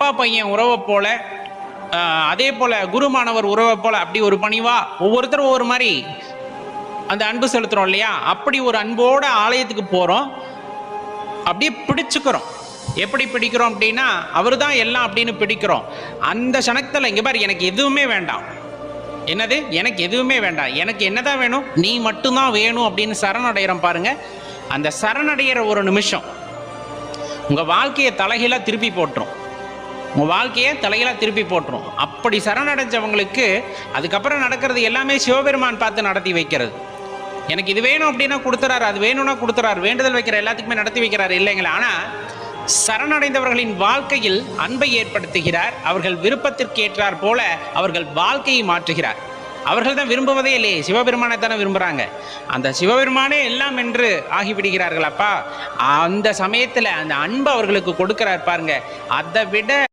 அப்பா பையன் உறவை போல, அதே போல குரு மாணவர் உறவை போல அப்படி ஒரு பணிவா ஒவ்வொருத்தரும் ஒவ்வொரு மாதிரி அந்த அன்பு செலுத்துறோம் இல்லையா? அப்படி ஒரு அன்போட ஆலயத்துக்கு போறோம், அப்படியே பிடிச்சுக்கிறோம். எப்படி பிடிக்கிறோம் அப்படின்னா, அவர் தான் எல்லாம் அப்படின்னு பிடிக்கிறோம். அந்த சனத்தில் இங்கே பாரு, எனக்கு எதுவுமே வேண்டாம். என்னது? எனக்கு எதுவுமே வேண்டாம், எனக்கு என்னதான் வேணும்? நீ மட்டும்தான் வேணும் அப்படின்னு சரணடைகிறோம் பாருங்க. அந்த சரணடைகிற ஒரு நிமிஷம் உங்கள் வாழ்க்கையை தலைகீழாக திருப்பி போட்டுரும். உங்கள் வாழ்க்கையை தலைகீழாக திருப்பி போட்டுரும். அப்படி சரணடைஞ்சவங்களுக்கு அதுக்கப்புறம் நடக்கிறது எல்லாமே சிவபெருமான் பார்த்து நடத்தி வைக்கிறது. எனக்கு இது வேணும் அப்படின்னா கொடுத்துறாரு, அது வேணும்னா கொடுத்துறாரு, வேண்டுதல் வைக்கிற எல்லாத்துக்குமே நடத்தி வைக்கிறாரு இல்லைங்களா? ஆனால் சரணடைந்தவர்களின் வாழ்க்கையில் அன்பை ஏற்படுத்துகிறார். அவர்கள் விருப்பத்திற்கு ஏற்றார் போல அவர்கள் வாழ்க்கையை மாற்றுகிறார். அவர்கள் தான் விரும்புவதே இல்லையே, சிவபெருமானை தானே விரும்புகிறாங்க. அந்த சிவபெருமானே எல்லாம் என்று ஆகிவிடுகிறார்கள். அப்பா அந்த சமயத்தில் அந்த அன்பு அவர்களுக்கு கொடுக்கிறார் பாருங்க. அதை விட